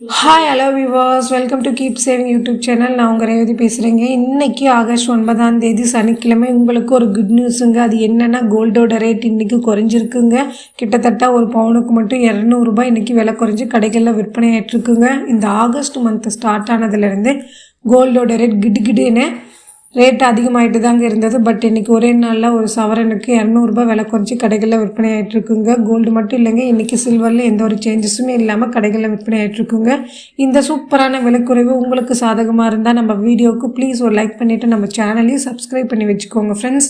Hi hello viewers, welcome to keep saving YouTube channel. நான் உங்கள் ரேவதி பேசுகிறேங்க. இன்றைக்கி ஆகஸ்ட் 9 சனிக்கிழமை. உங்களுக்கு ஒரு குட் நியூஸுங்க. அது என்னென்னா, கோல்டோட ரேட் இன்றைக்கி குறைஞ்சிருக்குங்க. கிட்டத்தட்ட ஒரு பவுனுக்கு மட்டும் 200 ரூபாய் இன்றைக்கி விலை குறைஞ்சி கடைகளில் விற்பனை ஆகிட்டுருக்குங்க. இந்த ஆகஸ்ட் மந்த் ஸ்டார்ட் ஆனதுலேருந்து கோல்டோட ரேட் கிடுன்னு ரேட் அதிகமாகிட்டு தாங்க இருந்தது. பட் இன்றைக்கி ஒரே நாளில் ஒரு சவரனுக்கு 200 ரூபாய் விலை குறைச்சி கடைகளில் விற்பனை ஆகிட்டுருக்குங்க. கோல்டு மட்டும் இல்லைங்க, இன்றைக்கி சில்வரில் எந்த ஒரு சேஞ்சஸுமே இல்லாமல் கடைகளில் விற்பனை ஆகிட்டுருக்குங்க. இந்த சூப்பரான விலைக்குறைவு உங்களுக்கு சாதகமாக இருந்தால் நம்ம வீடியோவுக்கு ப்ளீஸ் ஒரு லைக் பண்ணிவிட்டு நம்ம சேனலையும் சப்ஸ்கிரைப் பண்ணி வச்சுக்கோங்க ஃப்ரெண்ட்ஸ்.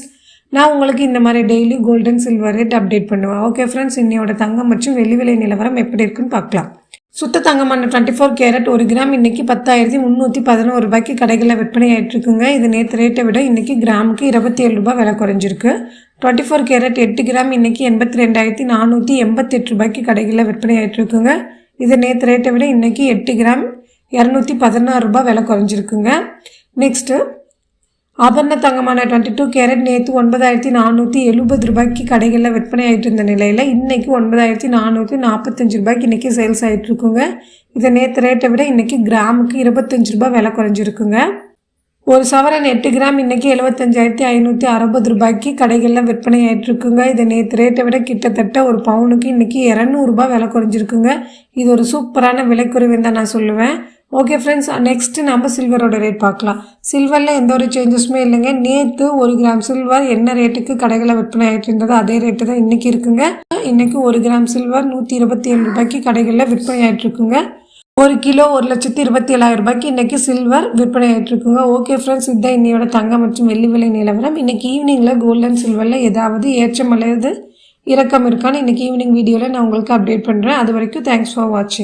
நான் உங்களுக்கு இந்த மாதிரி daily gold and silver rate update பண்ணுவேன். ஓகே ஃப்ரெண்ட்ஸ், இன்னையோட தங்கம் மற்றும் வெள்ளி விலை நிலவரம் எப்படி இருக்குன்னு பார்க்கலாம். சுத்த தங்கமான 24 கேரட் 1 கிராம் இன்றைக்கி 10,311 ரூபாய்க்கு கடைகளில் விற்பனை ஆகிட்டுருக்குங்க. இது நேற்று ரேட்டை விட இன்றைக்கி கிராமுக்கு 27 ரூபாய் விலை குறைஞ்சிருக்கு. 24 கேரட் 8 கிராம் இன்றைக்கி 82,488 ரூபாய்க்கு கடைகளில் விற்பனை ஆகிட்டுருக்குங்க. இது நேற்று ரேட்டை விட இன்றைக்கி 8 கிராம் 216 ரூபாய் விலை குறைஞ்சிருக்குங்க. நெக்ஸ்ட்டு ஆபரண தங்கமான 22 கேரட் நேற்று 9,470 ரூபாய்க்கு கடைகளில் விற்பனை ஆகிட்டு இருந்த நிலையில் இன்றைக்கி 9,445 ரூபாய்க்கு இன்றைக்கி சேல்ஸ் ஆகிட்டு இருக்குங்க. இதை நேற்று ரேட்டை விட இன்றைக்கி கிராமுக்கு 25 ரூபாய் விலை குறைஞ்சிருக்குங்க. ஒரு சவரன் 8 கிராம் இன்றைக்கி 75,560 ரூபாய்க்கு கடைகளில் விற்பனை ஆகிட்டு இருக்குங்க. இதை நேற்று ரேட்டை விட கிட்டத்தட்ட ஒரு பவுனுக்கு இன்றைக்கி 200 ரூபாய் விலை குறைஞ்சிருக்குங்க. இது ஒரு சூப்பரான விலைக்குறைவுன்னு தான் நான் சொல்லுவேன். ஓகே ஃப்ரெண்ட்ஸ், நெக்ஸ்ட்டு நம்ம சில்வரோட ரேட் பார்க்கலாம். சில்வரில் எந்த ஒரு சேஞ்சஸுமே இல்லைங்க. நேற்று 1 கிராம் சில்வர் என்ன ரேட்டுக்கு கடைகளில் விற்பனை ஆகிட்டு இருந்ததோ அதே ரேட்டு தான் இன்றைக்கி இருக்குங்க. இன்றைக்கி 1 கிராம் சில்வர் 127 ரூபாய்க்கு கடைகளில் விற்பனை ஆகிட்டு இருக்குங்க. 1 கிலோ 1,27,000 ரூபாய்க்கு இன்றைக்கி சில்வர் விற்பனை ஆகிட்டு இருக்குங்க. ஓகே ஃப்ரெண்ட்ஸ், இதுதான் இன்னையோட தங்கம் மற்றும் வெள்ளி விலை நிலவரம். இன்றைக்கி ஈவினிங்கில் கோல்டு அண்ட் சில்வரில் ஏதாவது ஏற்றம் அல்லது இறக்கம் இருக்கான்னு இன்றைக்கி ஈவினிங் வீடியோவில் நான் உங்களுக்கு அப்டேட் பண்ணுறேன். அது வரைக்கும் தேங்க்ஸ் ஃபார் வாட்சிங்.